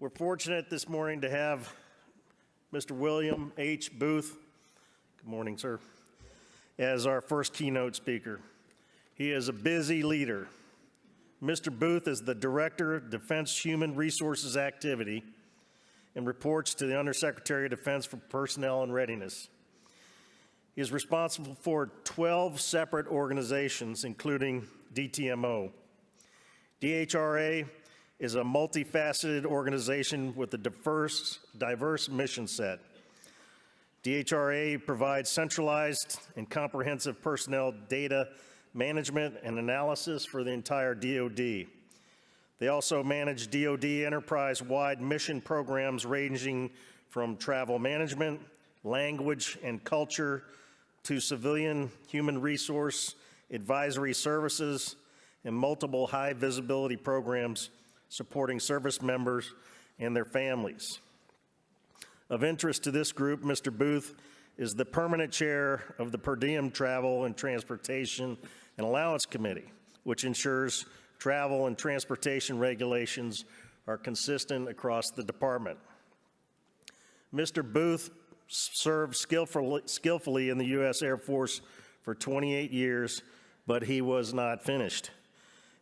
We're fortunate this morning to have Mr. William H. Booth, good morning, sir, as our first keynote speaker. He is a busy leader. Mr. Booth is the Director of Defense Human Resources Activity and reports to the Undersecretary of Defense for Personnel and Readiness. He is responsible for 12 separate organizations, including DTMO. DHRA is a multifaceted organization with a diverse mission set. DHRA provides centralized and comprehensive personnel data management and analysis for the entire DoD. They also manage DoD enterprise-wide mission programs ranging from travel management, language and culture, to civilian human resource advisory services, and multiple high-visibility programs supporting service members and their families. Of interest to this group, Mr. Booth is the permanent chair of the Per Diem Travel and Transportation and Allowance Committee, which ensures travel and transportation regulations are consistent across the department. Mr. Booth served skillfully in the U.S. Air Force for 28 years, but he was not finished.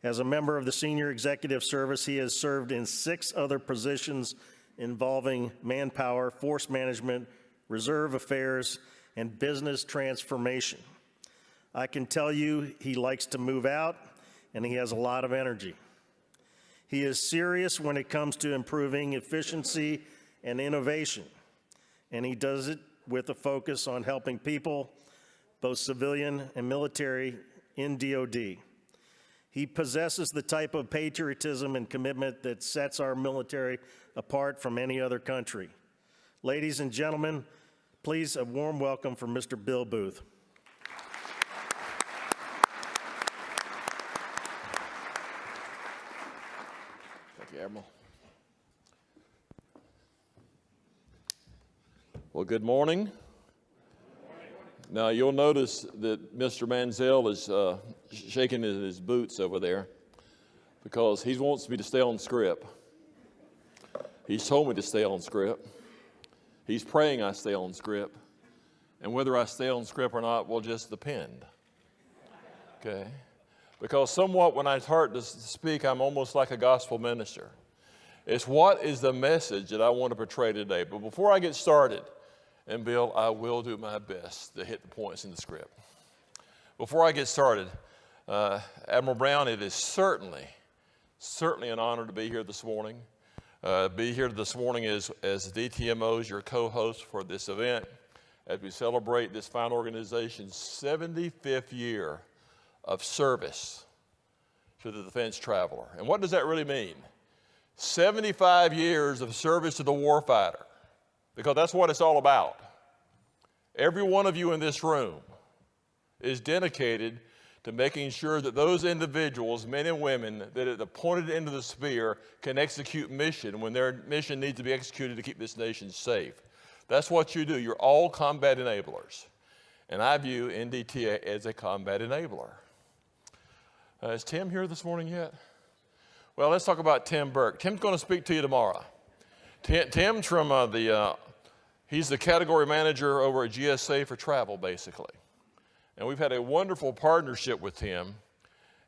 As a member of the Senior Executive Service, he has served in 6 other positions involving manpower, force management, reserve affairs, and business transformation. I can tell you he likes to move out, and he has a lot of energy. He is serious when it comes to improving efficiency and innovation, and he does it with a focus on helping people, both civilian and military, in DoD. He possesses the type of patriotism and commitment that sets our military apart from any other country. Ladies and gentlemen, please a warm welcome for Mr. Bill Booth. Thank you, Admiral. Well, good morning. Now, you'll notice that Mr. Manziel is shaking in his boots over there because he wants me to stay on script. He's told me to stay on script. He's praying I stay on script. And whether I stay on script or not will just depend. Okay? Because somewhat when I start to speak, I'm almost like a gospel minister. It's what is the message that I want to portray today. But before I get started, and Bill, I will do my best to hit the points in the script. Before I get started, Admiral Brown, it is certainly an honor to be here this morning. Be here this morning as DTMO's your co-host for this event as we celebrate this fine organization's 75th year of service to the defense traveler. And what does that really mean? 75 years of service to the warfighter. Because that's what it's all about. Every one of you in this room is dedicated to making sure that those individuals, men and women, that are appointed into the sphere can execute mission when their mission needs to be executed to keep this nation safe. That's what you do. You're all combat enablers. And I view NDTA as a combat enabler. Is Tim here this morning yet? Well, let's talk about Tim Burke. Tim's going to speak to you tomorrow. Tim's from he's the category manager over at GSA for travel, basically. And we've had a wonderful partnership with Tim.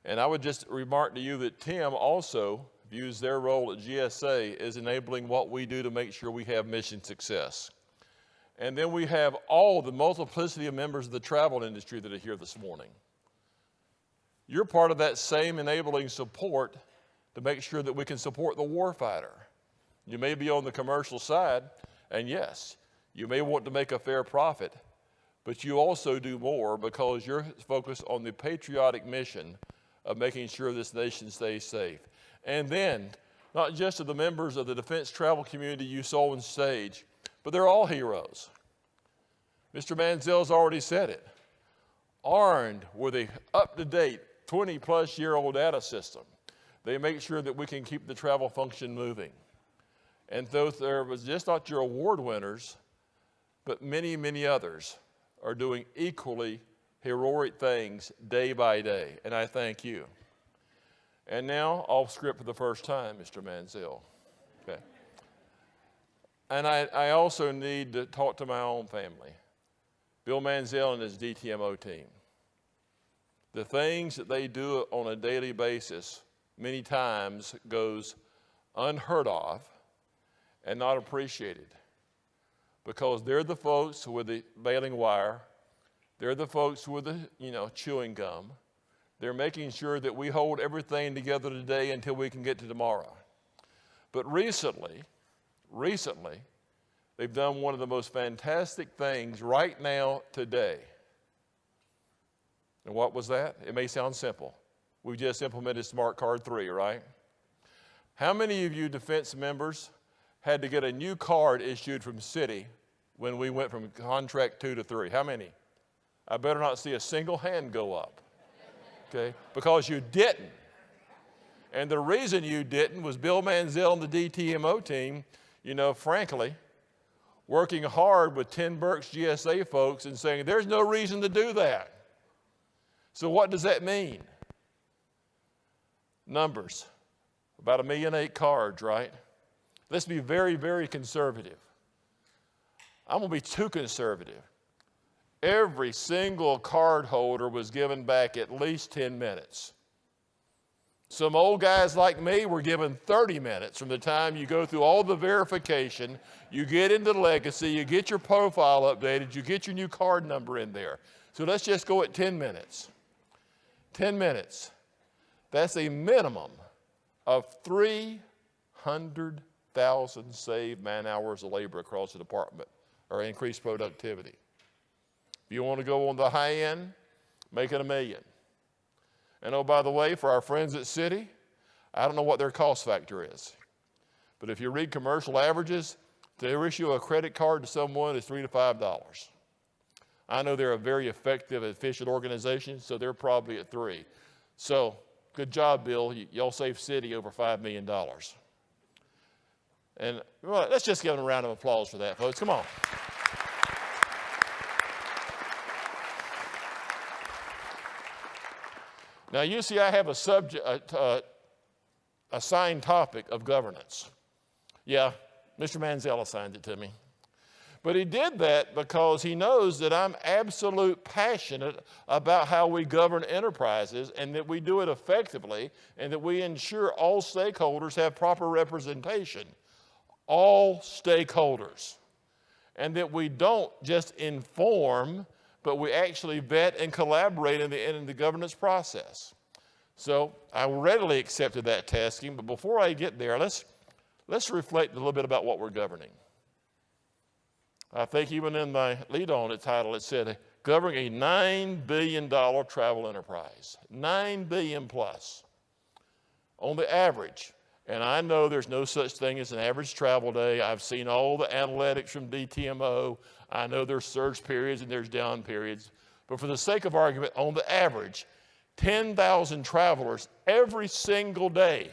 And I would just remark to you that Tim also views their role at GSA as enabling what we do to make sure we have mission success. And then we have all the multiplicity of members of the travel industry that are here this morning. You're part of that same enabling support to make sure that we can support the warfighter. You may be on the commercial side, and yes, you may want to make a fair profit, but you also do more because you're focused on the patriotic mission of making sure this nation stays safe. And then, not just to the members of the defense travel community you saw on stage, but they're all heroes. Mr. Manziel's already said it. Armed with a up-to-date 20-plus-year-old data system, they make sure that we can keep the travel function moving. And though there was just not your award winners, but many, many others are doing equally heroic things day by day, and I thank you. And now, off script for the first time, Mr. Manziel. Okay. And I also need to talk to my own family, Bill Manziel and his DTMO team. The things that they do on a daily basis many times goes unheard of and not appreciated, because they're the folks with the baling wire, they're the folks with the chewing gum. They're making sure that we hold everything together today until we can get to tomorrow. But recently, they've done one of the most fantastic things right now, today. And what was that? It may sound simple. We just implemented Smart Card 3, right? How many of you defense members had to get a new card issued from Citi when we went from contract 2 to 3? How many? I better not see a single hand go up, okay? Because you didn't. And the reason you didn't was Bill Manziel and the DTMO team, frankly, working hard with 10 Burke's GSA folks and saying, there's no reason to do that. So what does that mean? Numbers, about 1.8 million cards, right? Let's be very, very conservative. I'm gonna be too conservative. Every single card holder was given back at least 10 minutes. Some old guys like me were given 30 minutes from the time you go through all the verification, you get into Legacy, you get your profile updated, you get your new card number in there. So let's just go at 10 minutes. 10 minutes. That's a minimum of 300,000 saved man hours of labor across the department, or increased productivity. If you want to go on the high end, make it 1 million. And oh, by the way, for our friends at Citi, I don't know what their cost factor is. But if you read commercial averages, to issue a credit card to someone is $3 to $5. I know they're a very effective, efficient organization, so they're probably at 3. So good job, Bill. Y'all saved Citi over $5 million. And well, let's just give them a round of applause for that, folks. Come on. Now, you see, I have a assigned topic of governance. Yeah, Mr. Manziel assigned it to me. But he did that because he knows that I'm absolute passionate about how we govern enterprises, and that we do it effectively, and that we ensure all stakeholders have proper representation. All stakeholders. And that we don't just inform, but we actually vet and collaborate in the governance process. So I readily accepted that tasking, but before I get there, let's reflect a little bit about what we're governing. I think even in my lead-on title, it said, governing a $9 billion travel enterprise. $9 billion plus. On the average, and I know there's no such thing as an average travel day. I've seen all the analytics from DTMO. I know there's surge periods and there's down periods. But for the sake of argument, on the average, 10,000 travelers every single day.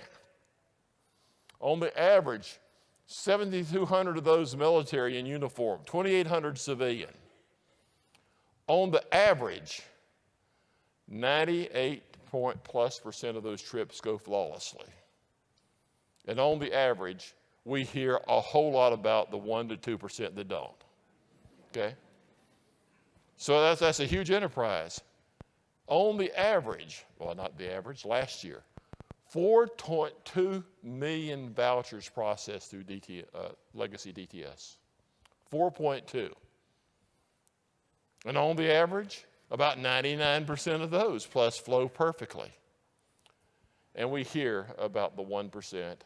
On the average, 7,200 of those military in uniform, 2,800 civilian. On the average, 98% of those trips go flawlessly. And on the average, we hear a whole lot about the 1% to 2% that don't. Okay? So that's a huge enterprise. On the average, well, not the average, last year, 4.2 million vouchers processed through Legacy DTS. 4.2. And on the average, about 99% of those plus flow perfectly. And we hear about the 1%.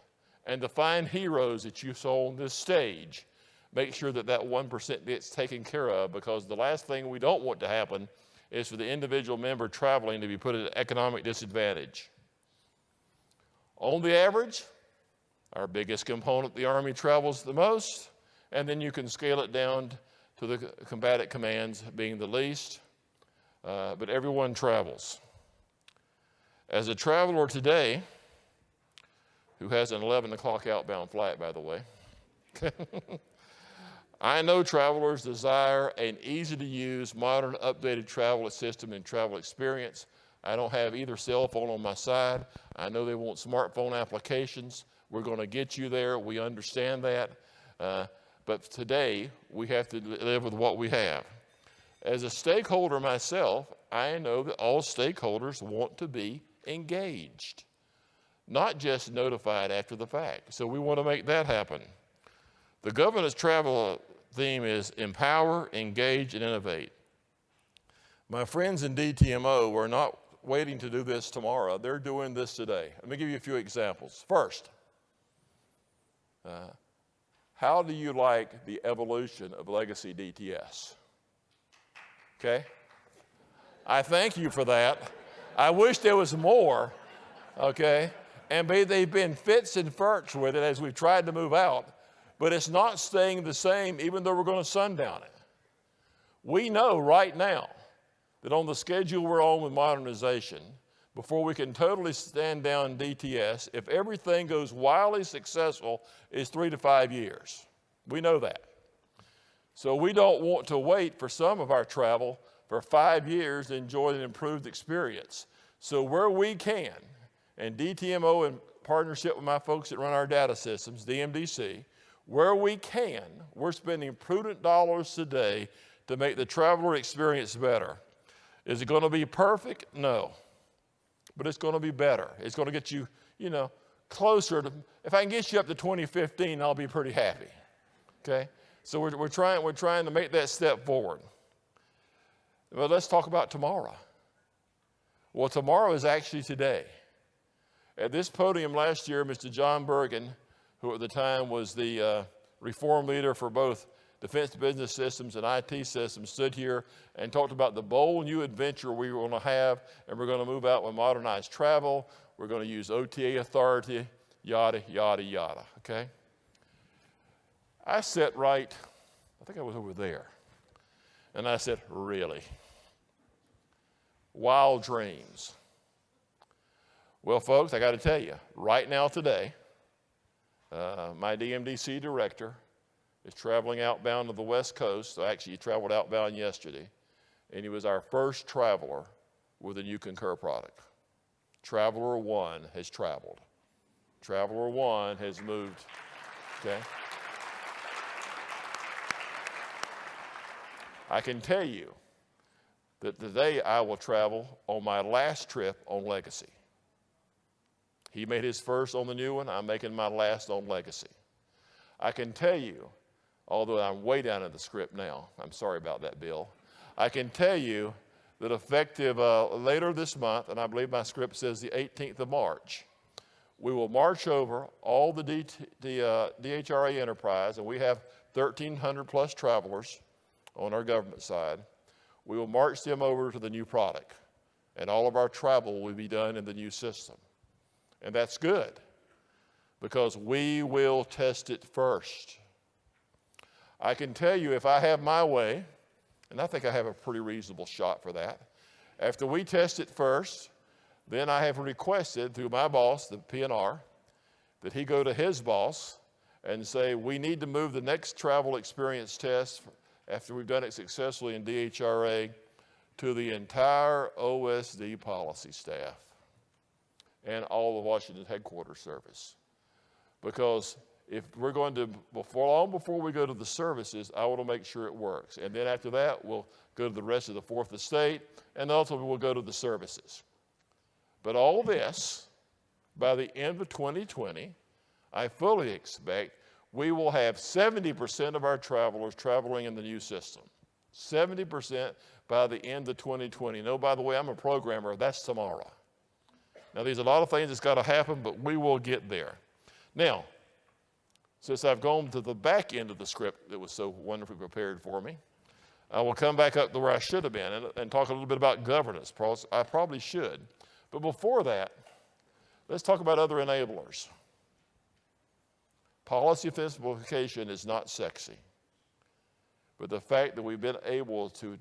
And the fine heroes that you saw on this stage, make sure that 1% gets taken care of, because the last thing we don't want to happen is for the individual member traveling to be put at an economic disadvantage. On the average, our biggest component, the Army, travels the most, and then you can scale it down to the combatant commands being the least, but everyone travels. As a traveler today, who has an 11 o'clock outbound flight, by the way, I know travelers desire an easy-to-use, modern, updated travel system and travel experience. I don't have either cell phone on my side. I know they want smartphone applications. We're going to get you there. We understand that. but today we have to live with what we have. As a stakeholder myself, I know that all stakeholders want to be engaged, not just notified after the fact. So we want to make that happen. The governance travel theme is empower, engage, and innovate. My friends in DTMO are not waiting to do this tomorrow. They're doing this today. Let me give you a few examples. First, how do you like the evolution of legacy DTS? Okay? I thank you for that. I wish there was more, okay? And they've been fits and farts with it as we've tried to move out, but it's not staying the same even though we're going to sundown it. We know right now that on the schedule we're on with modernization, before we can totally stand down DTS, if everything goes wildly successful, is 3 to 5 years. We know that. So we don't want to wait for some of our travel for 5 years to enjoy an improved experience. So where we can, and DTMO in partnership with my folks that run our data systems, DMDC, where we can, we're spending prudent dollars today to make the traveler experience better. Is it going to be perfect? No. But it's going to be better. It's going to get you, closer to, if I can get you up to 2015, I'll be pretty happy. Okay? So we're trying to make that step forward. Well, let's talk about tomorrow. Well, tomorrow is actually today. At this podium last year, Mr. John Bergen, who at the time was the reform leader for both Defense Business Systems and IT Systems, stood here and talked about the bold new adventure we were going to have, and we're going to move out with modernized travel. We're going to use OTA authority, yada, yada, yada, okay? I sat right, I think I was over there, and I said, really? Wild dreams. Well, folks, I got to tell you, right now today, my DMDC director is traveling outbound to the West Coast. So actually, he traveled outbound yesterday, and he was our first traveler with a new Concur product. Traveler 1 has traveled. Traveler 1 has moved, okay? I can tell you that today I will travel on my last trip on Legacy. He made his first on the new one. I'm making my last on Legacy. I can tell you, although I'm way down in the script now, I'm sorry about that, Bill. I can tell you that effective later this month, and I believe my script says the 18th of March, we will march over all the DHRA enterprise, and we have 1,300 plus travelers on our government side. We will march them over to the new product, and all of our travel will be done in the new system. And that's good, because we will test it first. I can tell you, if I have my way, and I think I have a pretty reasonable shot for that, after we test it first, then I have requested through my boss, the PNR, that he go to his boss and say, we need to move the next travel experience test after we've done it successfully in DHRA to the entire OSD policy staff and all the Washington headquarters service. Because if we're going to, long before we go to the services, I want to make sure it works. And then after that, we'll go to the rest of the fourth estate, and ultimately we'll go to the services. But all this, by the end of 2020, I fully expect we will have 70% of our travelers traveling in the new system. 70% by the end of 2020. No, by the way, I'm a programmer. That's tomorrow. Now, there's a lot of things that's got to happen, but we will get there. Now, since I've gone to the back end of the script that was so wonderfully prepared for me, I will come back up to where I should have been and talk a little bit about governance. I probably should. But before that, let's talk about other enablers. Policy simplification is not sexy. But the fact that we've been able to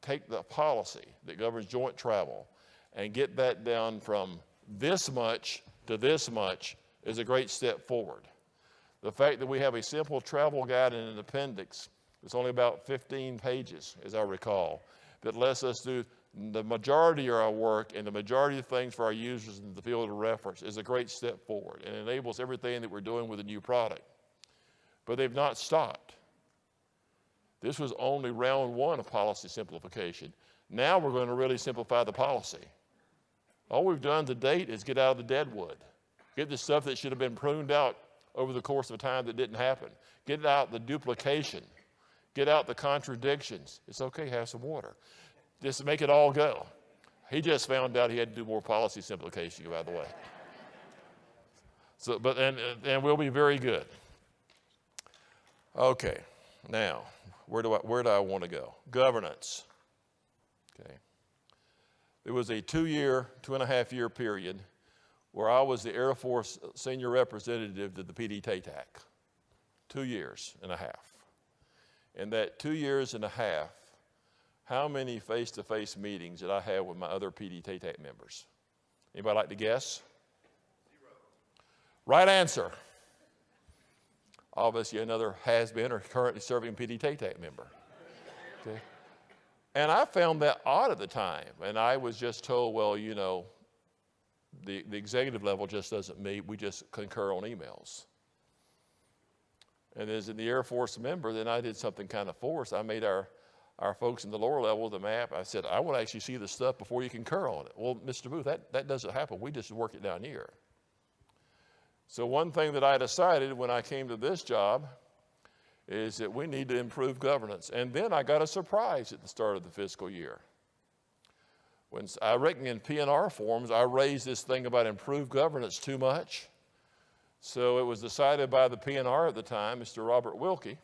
take the policy that governs joint travel and get that down from this much to this much is a great step forward. The fact that we have a simple travel guide in an appendix, it's only about 15 pages, as I recall, that lets us do the majority of our work and the majority of things for our users in the field of reference is a great step forward and enables everything that we're doing with a new product. But they've not stopped. This was only round one of policy simplification. Now we're going to really simplify the policy. All we've done to date is get out of the dead wood. Get the stuff that should have been pruned out over the course of time that didn't happen. Get out the duplication. Get out the contradictions. It's okay, have some water. Just make it all go. He just found out he had to do more policy simplification, by the way. So, and we'll be very good. Okay, now, where do I want to go? Governance. Okay. There was a 2.5 year period where I was the Air Force senior representative to the PD-TATAC. 2.5 years. In that 2.5 years, how many face-to-face meetings did I have with my other PD-TATAC members? Anybody like to guess? 0. Right answer. Obviously, another has-been or currently serving PD-TATAC member. Okay. And I found that odd at the time. And I was just told, well, you know, the executive level just doesn't meet. We just concur on emails. And as in the Air Force member, then I did something kind of forced. I made our folks in the lower level of the map. I said, I want to actually see the stuff before you concur on it. Well, Mr. Booth, that doesn't happen. We just work it down here. So one thing that I decided when I came to this job is that we need to improve governance. And then I got a surprise at the start of the fiscal year. When I reckon in P&R forums, I raised this thing about improved governance too much. So it was decided by the P&R at the time, Mr. Robert Wilkie,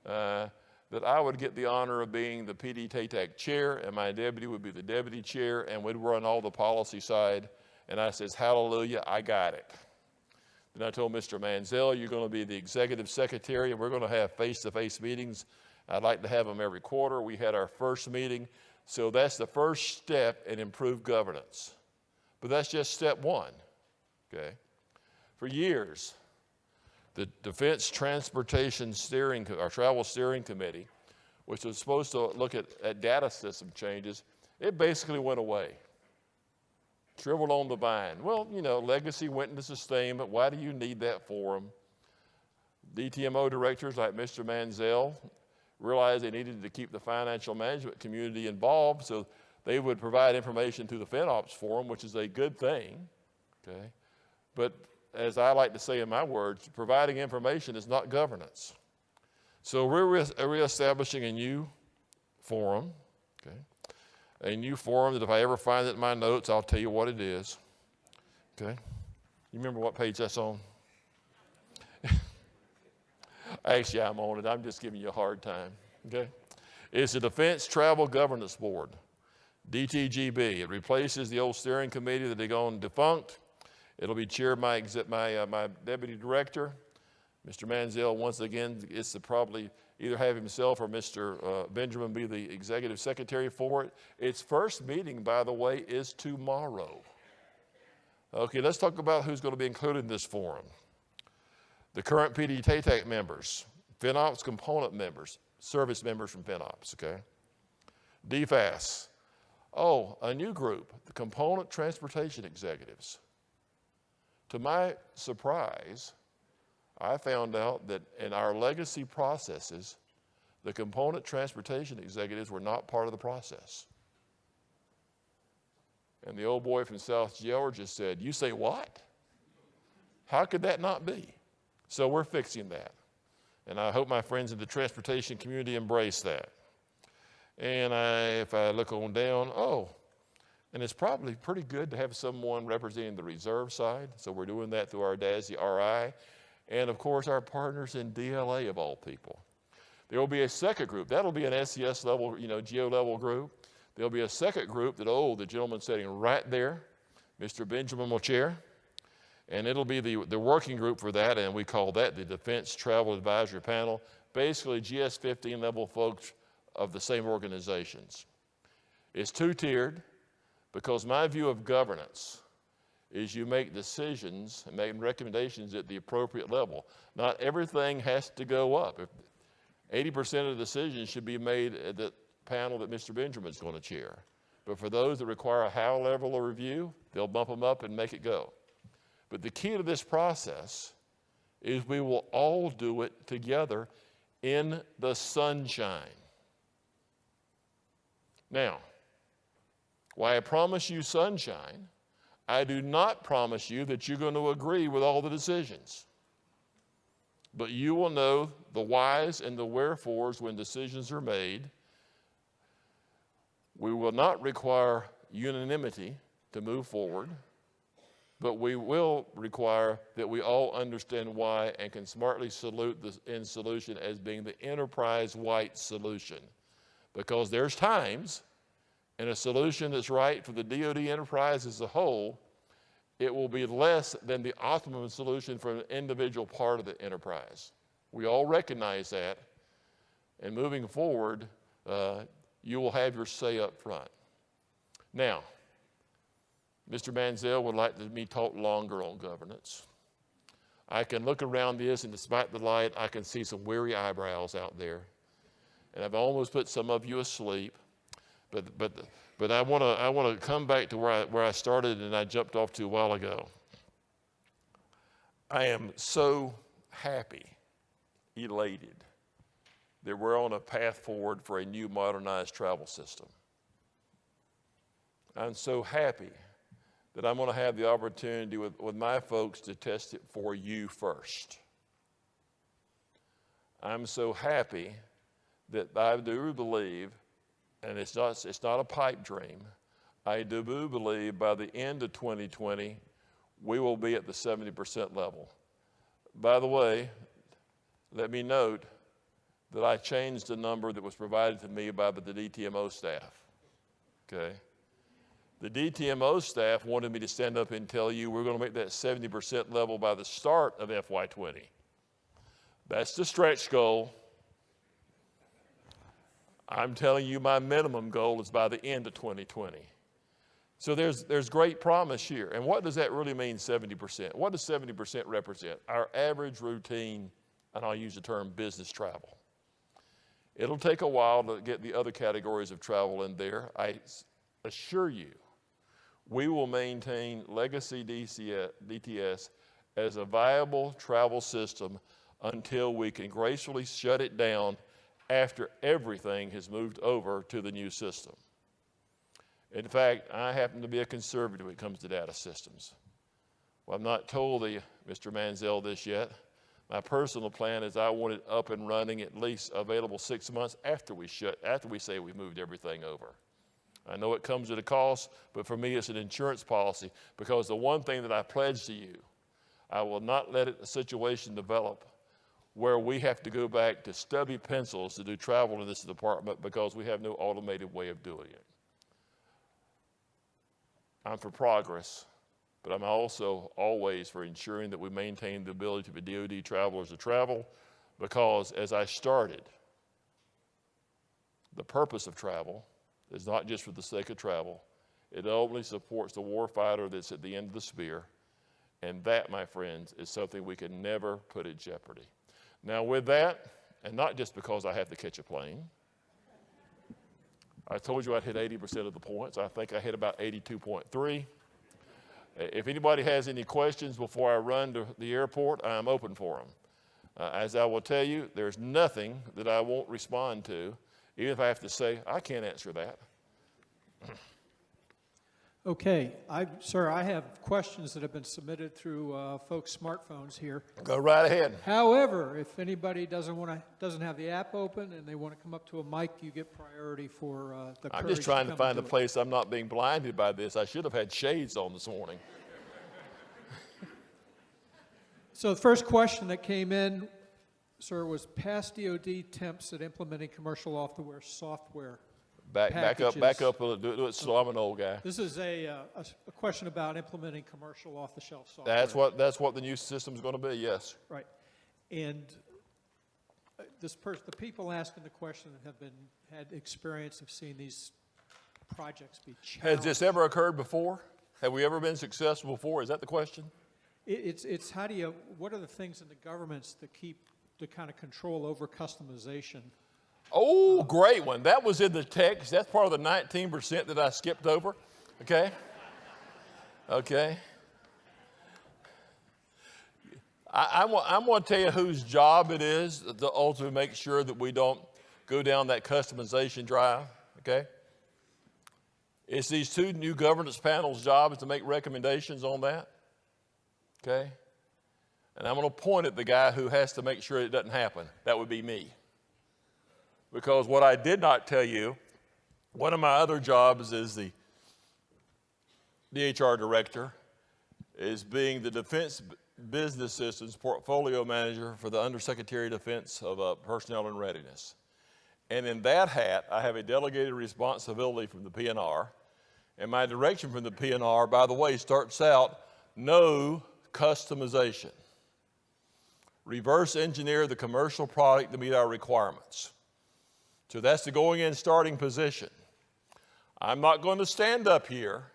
that I would get the honor of being the PD-TATAC chair, and my deputy would be the deputy chair, and we'd run all the policy side. And I says, hallelujah, I got it. Then I told Mr. Manziel, you're going to be the executive secretary, and we're going to have face-to-face meetings. I'd like to have them every quarter. We had our first meeting. So that's the first step in improved governance. But that's just step one, okay? For years, the Defense Transportation Steering, or Travel Steering Committee, which was supposed to look at data system changes, it basically went away. Shriveled on the vine. Well, you know, legacy went into sustainment. Why do you need that forum? DTMO directors like Mr. Manziel realized they needed to keep the financial management community involved, so they would provide information through the FinOps forum, which is a good thing, okay? But as I like to say in my words, providing information is not governance. So we're reestablishing a new forum, okay? A new forum that if I ever find it in my notes, I'll tell you what it is, okay? You remember what page that's on? Actually, I'm on it. I'm just giving you a hard time, okay? It's the Defense Travel Governance Board, DTGB. It replaces the old steering committee that had gone defunct. It'll be chaired by my deputy director. Mr. Manziel, once again, is to probably either have himself or Mr. Benjamin be the executive secretary for it. Its first meeting, by the way, is tomorrow. Okay, let's talk about who's going to be included in this forum. The current PD-TATAC members, FinOps component members, service members from FinOps, okay? DFAS. Oh, a new group, the component transportation executives. To my surprise, I found out that in our legacy processes, the component transportation executives were not part of the process. And the old boy from South Georgia said, you say what? How could that not be? So we're fixing that. And I hope my friends in the transportation community embrace that. And if I look on down, and it's probably pretty good to have someone representing the reserve side. So we're doing that through our DASI RI. And of course, our partners in DLA of all people. There will be a second group. That'll be an SES level, GEO level group. There'll be a second group that, the gentleman sitting right there, Mr. Benjamin will chair. And it'll be the working group for that, and we call that the Defense Travel Advisory Panel, basically GS-15 level folks of the same organizations. It's two-tiered because my view of governance is you make decisions and make recommendations at the appropriate level. Not everything has to go up. 80% of the decisions should be made at the panel that Mr. Benjamin's going to chair. But for those that require a higher level of review, they'll bump them up and make it go. But the key to this process is we will all do it together in the sunshine. Now, while I promise you sunshine, I do not promise you that you're going to agree with all the decisions. But you will know the whys and the wherefores when decisions are made. We will not require unanimity to move forward, but we will require that we all understand why and can smartly salute the end solution as being the enterprise-wide solution. Because there's times in a solution that's right for the DoD enterprise as a whole, it will be less than the optimum solution for an individual part of the enterprise. We all recognize that, and moving forward, you will have your say up front. Now, Mr. Manziel would like me to talk longer on governance. I can look around this, and despite the light, I can see some weary eyebrows out there. And I've almost put some of you asleep. But I want to come back to where I started and I jumped off to a while ago. I am so happy, elated, that we're on a path forward for a new modernized travel system. I'm so happy that I'm going to have the opportunity with my folks to test it for you first. I'm so happy that I do believe, and it's not a pipe dream, I do believe by the end of 2020, we will be at the 70% level. By the way, let me note that I changed the number that was provided to me by the DTMO staff, okay? The DTMO staff wanted me to stand up and tell you we're going to make that 70% level by the start of FY20. That's the stretch goal. I'm telling you my minimum goal is by the end of 2020. So there's great promise here. And what does that really mean, 70%? What does 70% represent? Our average routine, and I'll use the term business travel. It'll take a while to get the other categories of travel in there. I assure you, we will maintain legacy DTS as a viable travel system until we can gracefully shut it down after everything has moved over to the new system. In fact, I happen to be a conservative when it comes to data systems. Well, I've not told Mr. Manziel this yet. My personal plan is I want it up and running at least available 6 months after we say we moved everything over. I know it comes at a cost, but for me it's an insurance policy, because the one thing that I pledge to you, I will not let a situation develop where we have to go back to stubby pencils to do travel in this department because we have no automated way of doing it. I'm for progress, but I'm also always for ensuring that we maintain the ability for DoD travelers to travel, because as I started, the purpose of travel is not just for the sake of travel. It only supports the warfighter that's at the end of the spear, and that, my friends, is something we can never put in jeopardy. Now with that, and not just because I have to catch a plane, I told you I'd hit 80% of the points. I think I hit about 82.3. If anybody has any questions before I run to the airport, I'm open for them. As I will tell you, there's nothing that I won't respond to, even if I have to say, I can't answer that. Okay, sir, I have questions that have been submitted through folks' smartphones here. Go right ahead. However, if anybody doesn't have the app open and they want to come up to a mic, you get priority for the I'm courage just trying to come find a do it. place I'm not being blinded by this. I should have had shades on this morning. So the first question that came in, sir, was past DoD attempts at implementing commercial off-the-wire software. Back up, do it slow. I'm an old guy. This is a question about implementing commercial off-the-shelf software. That's what the new system's going to be, yes. Right. And the people asking the question have had experience of seeing these projects be challenged. Has this ever occurred before? Have we ever been successful before? Is that the question? It's what are the things in the governments that keep the kind of control over customization? Oh, great one. That was in the text. That's part of the 19% that I skipped over. Okay? Okay. I'm going to tell you whose job it is to ultimately make sure that we don't go down that customization drive, okay? It's these two new governance panels' job is to make recommendations on that, okay? And I'm going to point at the guy who has to make sure it doesn't happen. That would be me. Because what I did not tell you, one of my other jobs is the HR director, is being the Defense Business Systems Portfolio Manager for the Undersecretary of Defense of Personnel and Readiness. And in that hat, I have a delegated responsibility from the PNR. And my direction from the PNR, by the way, starts out, no customization. Reverse engineer the commercial product to meet our requirements. So that's the going in starting position. I'm not going to stand up here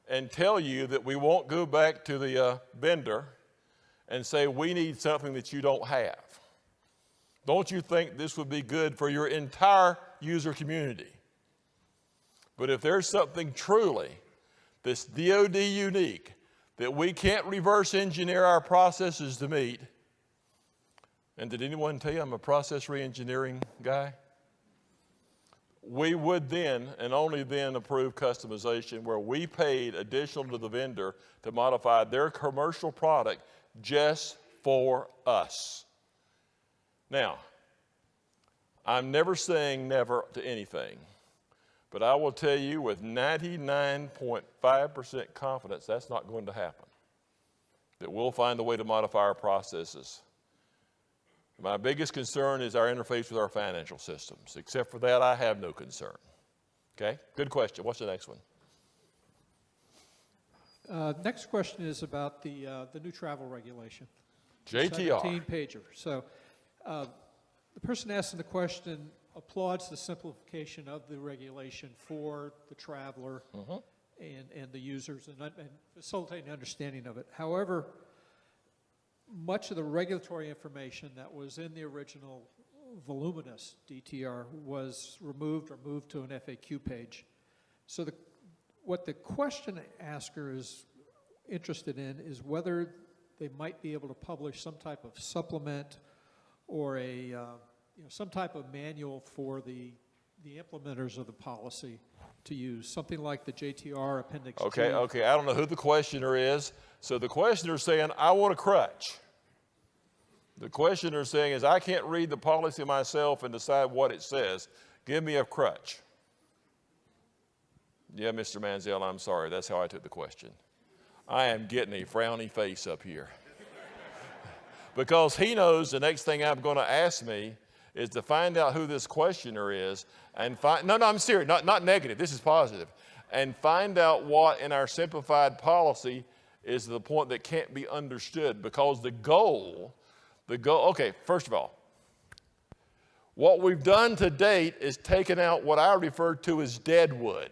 and tell you that we won't go back to the vendor and say we need something that you don't have. Don't you think this would be good for your entire user community? But if there's something truly that's DoD unique that we can't reverse engineer our processes to meet, and did anyone tell you I'm a process re-engineering guy? We would then and only then approve customization where we paid additional to the vendor to modify their commercial product just for us. Now, I'm never saying never to anything, but I will tell you with 99.5% confidence that's not going to happen, that we'll find a way to modify our processes. My biggest concern is our interface with our financial systems. Except for that, I have no concern. Okay? Good question. What's the next one? Next question is about the new travel regulation. JTR. 17-pager. So the person asking the question applauds the simplification of the regulation for the traveler and the users and facilitating the understanding of it. However, much of the regulatory information that was in the original voluminous DTR was removed or moved to an FAQ page. So what the question asker is interested in is whether they might be able to publish some type of supplement or some type of manual for the implementers of the policy to use, something like the JTR Appendix G. Okay, I don't know who the questioner is. So the questioner is saying, I want a crutch. The questioner is saying is, I can't read the policy myself and decide what it says. Give me a crutch. Yeah, Mr. Mansell, I'm sorry. That's how I took the question. I am getting a frowny face up here. Because he knows the next thing I'm going to ask me is to find out who this questioner is and find, no, I'm serious, not negative, this is positive, and find out what in our simplified policy is the point that can't be understood, because the goal, okay, first of all, what we've done to date is taken out what I refer to as deadwood.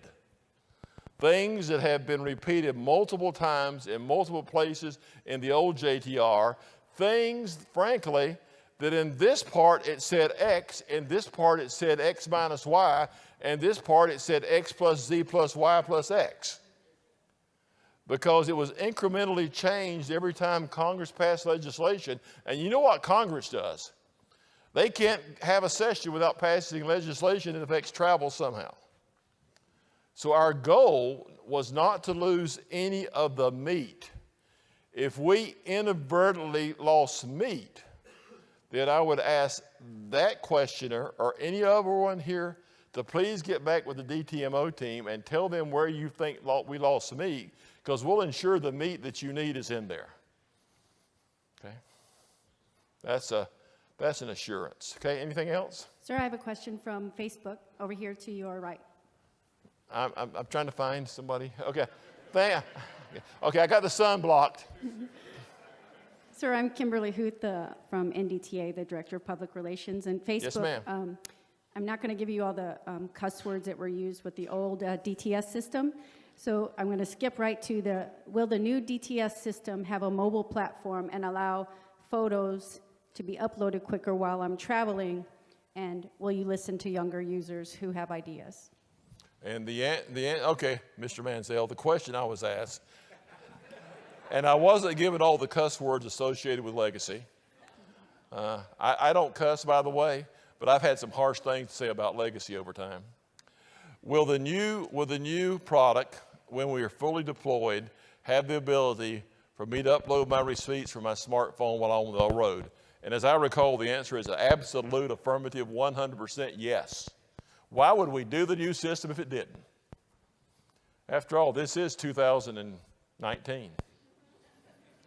Things that have been repeated multiple times in multiple places in the old JTR, things, frankly, that in this part it said X, in this part it said X minus Y, and this part it said X plus Z plus Y plus X. Because it was incrementally changed every time Congress passed legislation. And you know what Congress does? They can't have a session without passing legislation that affects travel somehow. So our goal was not to lose any of the meat. If we inadvertently lost meat, then I would ask that questioner or any other one here to please get back with the DTMO team and tell them where you think we lost meat, because we'll ensure the meat that you need is in there. Okay? That's an assurance. Okay, anything else? Sir, I have a question from Facebook over here to your right. I'm trying to find somebody. Okay. Okay, I got the sun blocked. Sir, I'm Kimberly Huth from NDTA, the Director of Public Relations. And Facebook, Yes, ma'am. I'm not going to give you all the cuss words that were used with the old DTS system. So I'm going to skip right to will the new DTS system have a mobile platform and allow photos to be uploaded quicker while I'm traveling? And will you listen to younger users who have ideas? And okay, Mr. Mansell, the question I was asked, And I wasn't given all the cuss words associated with legacy. I don't cuss, by the way, but I've had some harsh things to say about legacy over time. Will the new product, when we are fully deployed, have the ability for me to upload my receipts from my smartphone while I'm on the road? And as I recall, the answer is an absolute affirmative 100% yes. Why would we do the new system if it didn't? After all, this is 2019.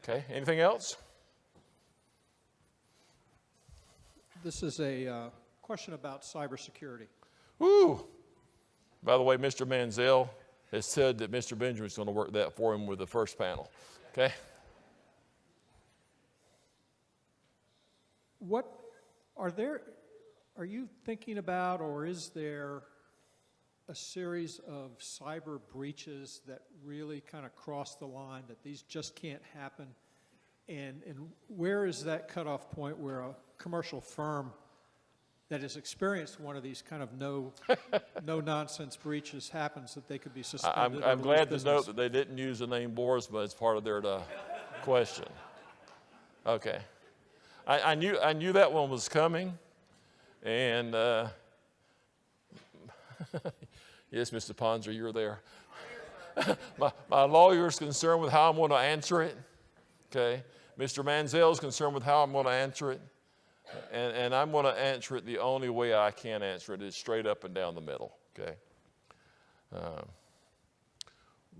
Okay, anything else? This is a question about cybersecurity. Woo! By the way, Mr. Manziel has said that Mr. Benjamin's going to work that for him with the first panel. Okay? What are you thinking about, or is there a series of cyber breaches that really kind of cross the line, that these just can't happen? And where is that cutoff point where a commercial firm that has experienced one of these kind of no-nonsense breaches happens, that they could be suspended? I'm glad to note that they didn't use the name Borisma as part of their question. Okay. I knew that one was coming, and yes, Mr. Ponzer, you're there. my lawyer is concerned with how I'm going to answer it. Okay, Mr. Manziel is concerned with how I'm going to answer it, and I'm going to answer it the only way I can answer it is straight up and down the middle. Okay.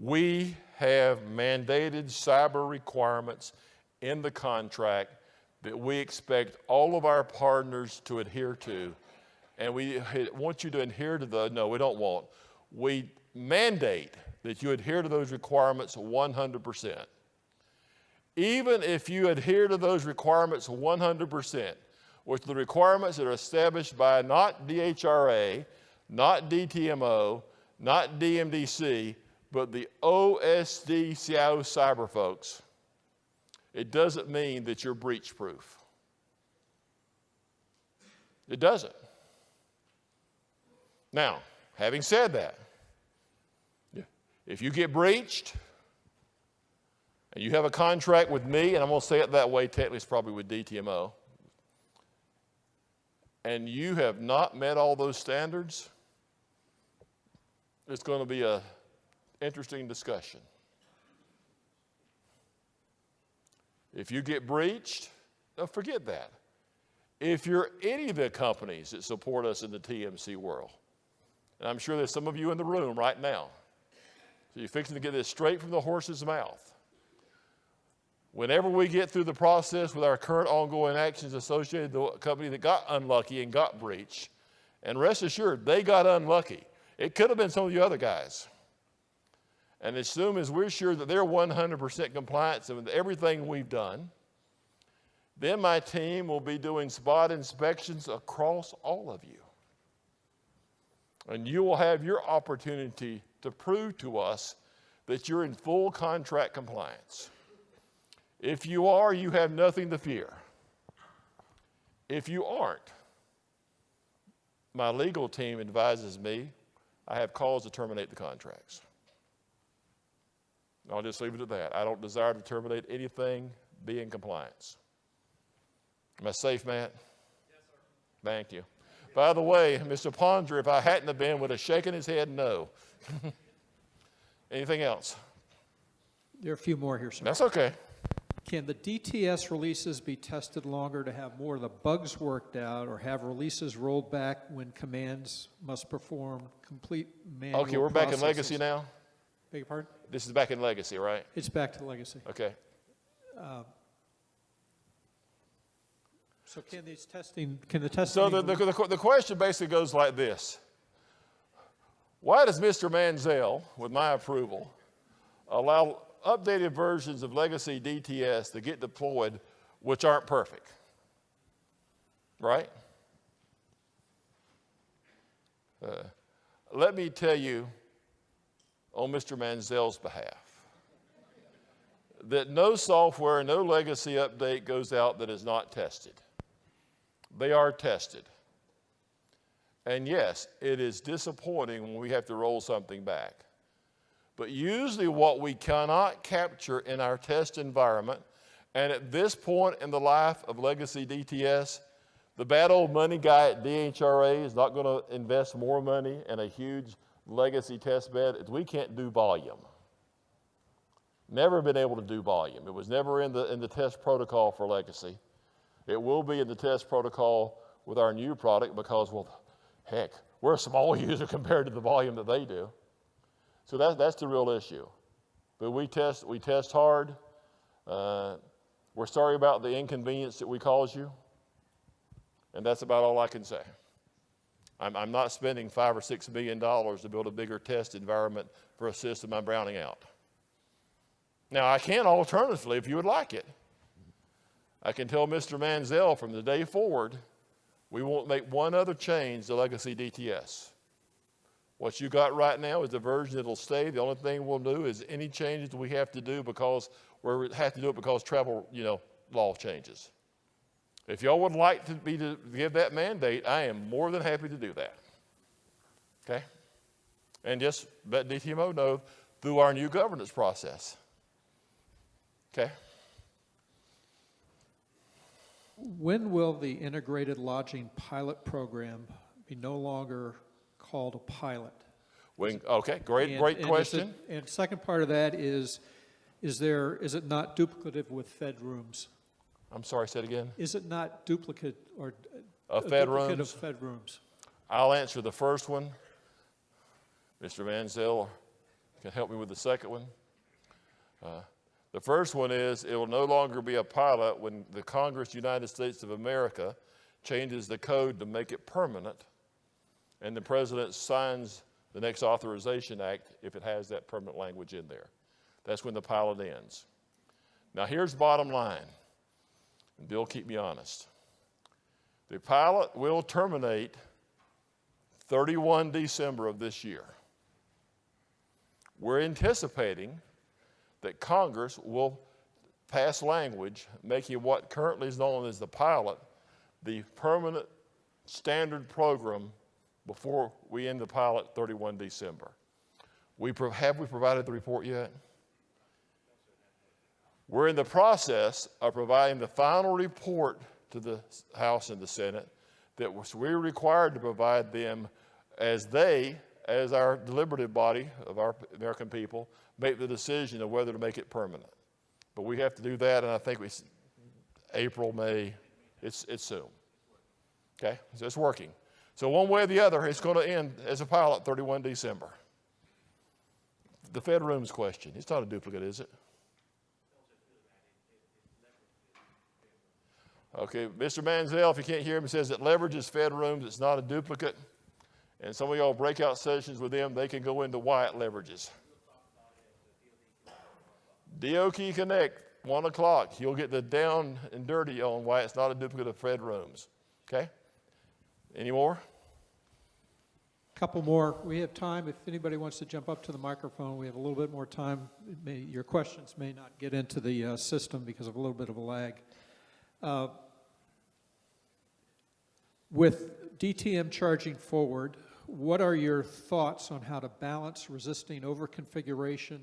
We have mandated cyber requirements in the contract that we expect all of our partners to adhere to. And we want you to adhere to no, we don't want. We mandate that you adhere to those requirements 100%. Even if you adhere to those requirements 100%, which are the requirements that are established by not DHRA, not DTMO, not DMDC, but the OSD-CIO cyber folks, it doesn't mean that you're breach proof. It doesn't. Now, having said that, if you get breached and you have a contract with me, and I'm going to say it that way, technically it's probably with DTMO, and you have not met all those standards, it's going to be an interesting discussion. If you get breached, forget that. If you're any of the companies that support us in the TMC world, and I'm sure there's some of you in the room right now, so you're fixing to get this straight from the horse's mouth. Whenever we get through the process with our current ongoing actions associated with the company that got unlucky and got breached, and rest assured, they got unlucky. It could have been some of you other guys. And as soon as we're sure that they're 100% compliant with everything we've done, then my team will be doing spot inspections across all of you. And you will have your opportunity to prove to us that you're in full contract compliance. If you are, you have nothing to fear. If you aren't, my legal team advises me I have cause to terminate the contracts. I'll just leave it at that. I don't desire to terminate anything. Be in compliance. Am I safe, Matt? Yes, sir. Thank you. By the way, Mr. Ponder, if I hadn't have been, would have shaken his head no. Anything else? There are a few more here, sir. That's okay. Can the DTS releases be tested longer to have more of the bugs worked out, or have releases rolled back when commands must perform complete manual Okay, we're back in legacy now? Beg your pardon? This is back in legacy, right? It's back to legacy. Okay. So can the testing... So the question basically goes like this. Why does Mr. Manziel, with my approval, allow updated versions of legacy DTS to get deployed which aren't perfect? Right? Let me tell you on Mr. Manziel's behalf that no software, no legacy update goes out that is not tested. They are tested. And yes, it is disappointing when we have to roll something back. But usually what we cannot capture in our test environment, and at this point in the life of legacy DTS, the bad old money guy at DHRA is not going to invest more money in a huge legacy test bed. We can't do volume. Never been able to do volume. It was never in the test protocol for legacy. It will be in the test protocol with our new product because, well, heck, we're a small user compared to the volume that they do. So that's the real issue. But we test hard. We're sorry about the inconvenience that we caused you. And that's about all I can say. I'm not spending $5 or $6 million to build a bigger test environment for a system I'm browning out. Now, I can alternatively, if you would like it. I can tell Mr. Mansell from the day forward, we won't make one other change to legacy DTS. What you got right now is the version that'll stay. The only thing we'll do is any changes we have to do because we have to do it because travel, law changes. If y'all would like to give that mandate, I am more than happy to do that. Okay? And just let DTMO know through our new governance process. Okay? When will the integrated lodging pilot program be no longer called a pilot? Okay, great question. And second part of that is it not duplicative with Fed rooms? I'm sorry, say it again. Is it not duplicate or Of Fed duplicate rooms? of Fed rooms? I'll answer the first one. Mr. Mansell can help me with the second one. The first one is it will no longer be a pilot when the Congress, United States of America, changes the code to make it permanent, and the president signs the next authorization act if it has that permanent language in there. That's when the pilot ends. Now here's the bottom line, and Bill, keep me honest. The pilot will terminate 31 December of this year. We're anticipating that Congress will pass language making what currently is known as the pilot the permanent standard program before we end the pilot 31 December. Have we provided the report yet? We're in the process of providing the final report to the House and the Senate that we're required to provide them as our deliberative body of our American people, make the decision of whether to make it permanent. But we have to do that, and I think April, May, it's soon. Okay, so it's working. So one way or the other, it's going to end as a pilot 31 December. The Fed rooms question, it's not a duplicate, is it? Okay, Mr. Mansell, if you can't hear him, he says it leverages Fed rooms, it's not a duplicate. And some of y'all breakout sessions with them, they can go into why it leverages. DOK Connect, 1 o'clock. You'll get the down and dirty on why it's not a duplicate of Fed rooms. Okay? Any more? Couple more. We have time. If anybody wants to jump up to the microphone, we have a little bit more time. Your questions may not get into the system because of a little bit of a lag. With DTM charging forward, what are your thoughts on how to balance resisting overconfiguration?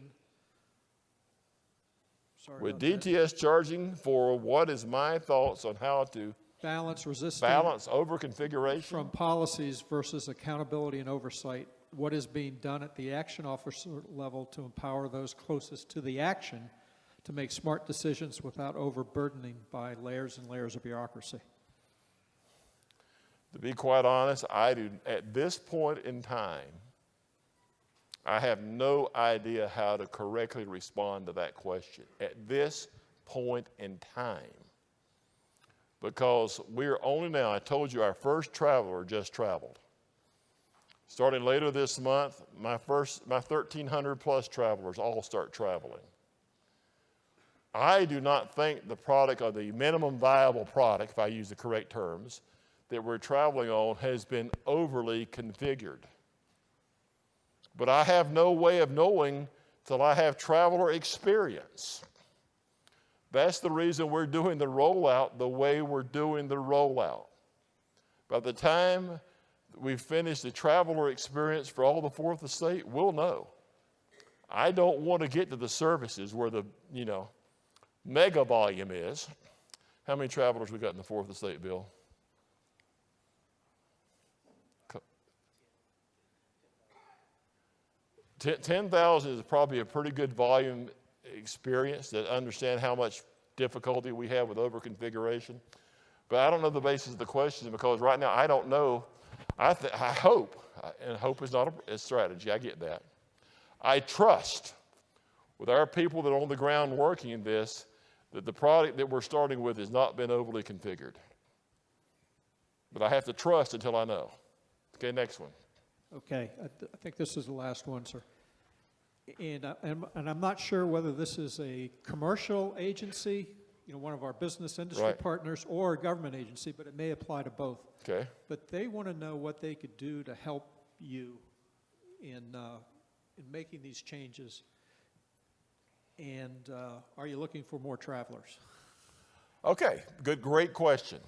With DTS charging forward, what is my thoughts on how to balance overconfiguration from policies versus accountability and oversight? What is being done at the action officer level to empower those closest to the action to make smart decisions without overburdening by layers and layers of bureaucracy? To be quite honest, at this point in time, I have no idea how to correctly respond to that question at this point in time. Because we're only now, I told you our first traveler just traveled. Starting later this month, my 1,300 plus travelers all start traveling. I do not think the product, or the minimum viable product, if I use the correct terms, that we're traveling on has been overly configured. But I have no way of knowing till I have traveler experience. That's the reason we're doing the rollout the way we're doing the rollout. By the time we finish the traveler experience for all the fourth estate, we'll know. I don't want to get to the services where the, mega volume is. How many travelers we got in the fourth estate, Bill? 10,000 is probably a pretty good volume experience that understand how much difficulty we have with overconfiguration. But I don't know the basis of the question, because right now I don't know. I hope, and hope is not a strategy, I get that. I trust with our people that are on the ground working in this, that the product that we're starting with has not been overly configured. But I have to trust until I know. Okay, next one. Okay, I think this is the last one, sir. And I'm not sure whether this is a commercial agency, one of our business industry partners, or a government agency, but it may apply to both. Okay. But they want to know what they could do to help you in making these changes. And are you looking for more travelers? Okay, great question.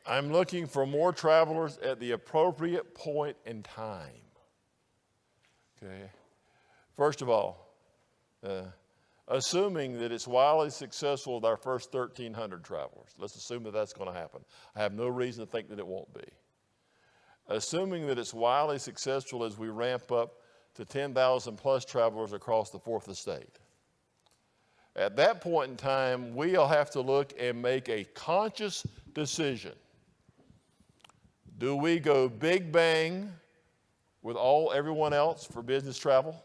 I'm looking for more travelers at the appropriate point in time. Okay. First of all, assuming that it's wildly successful with our first 1,300 travelers. Let's assume that that's going to happen. I have no reason to think that it won't be. Assuming that it's wildly successful as we ramp up to 10,000 plus travelers across the fourth estate. At that point in time, we'll have to look and make a conscious decision. Do we go big bang with everyone else for business travel?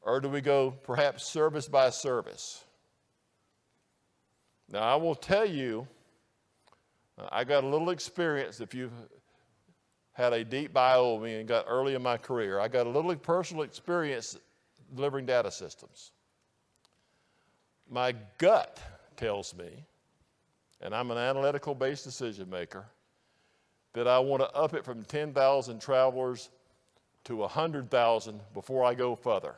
Or do we go perhaps service by service? Now, I will tell you, I got a little experience. If you've had a deep bio of me and got early in my career, I got a little personal experience delivering data systems. My gut tells me, and I'm an analytical-based decision maker, that I want to up it from 10,000 travelers to 100,000 before I go further.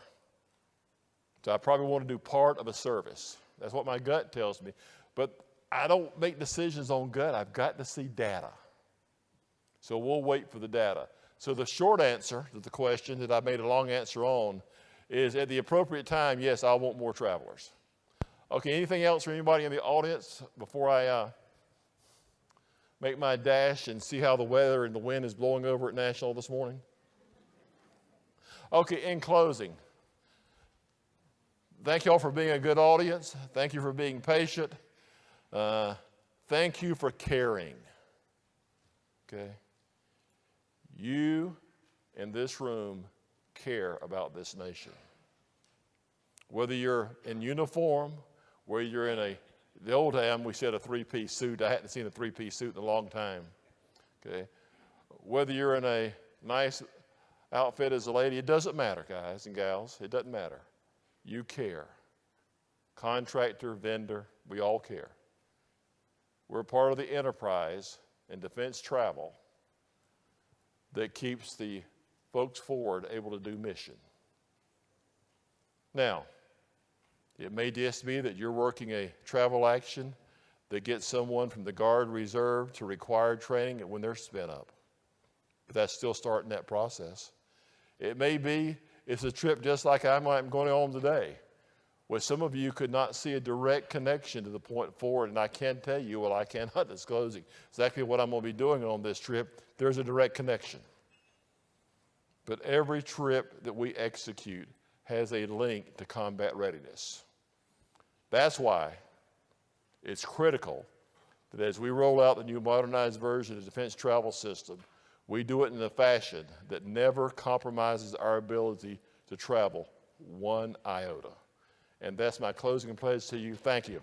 So I probably want to do part of a service. That's what my gut tells me. But I don't make decisions on gut. I've got to see data. So we'll wait for the data. So the short answer to the question that I made a long answer on is, at the appropriate time, yes, I want more travelers. Okay, anything else from anybody in the audience before I make my dash and see how the weather and the wind is blowing over at National this morning? Okay, in closing, thank you all for being a good audience. Thank you for being patient. Thank you for caring. Okay? You in this room care about this nation. Whether you're in uniform, whether you're in the old time we said a three-piece suit. I hadn't seen a three-piece suit in a long time. Okay? Whether you're in a nice outfit as a lady, it doesn't matter, guys and gals. It doesn't matter. You care. Contractor, vendor, we all care. We're part of the enterprise in defense travel that keeps the folks forward able to do mission. Now, it may just be that you're working a travel action that gets someone from the Guard Reserve to required training when they're spin up. But that's still starting that process. It may be it's a trip just like I'm going on today, where some of you could not see a direct connection to the point forward, and I can tell you, well, I cannot disclose exactly what I'm going to be doing on this trip. There's a direct connection. But every trip that we execute has a link to combat readiness. That's why it's critical that as we roll out the new modernized version of the Defense Travel System, we do it in a fashion that never compromises our ability to travel one iota. And that's my closing pledge to you. Thank you.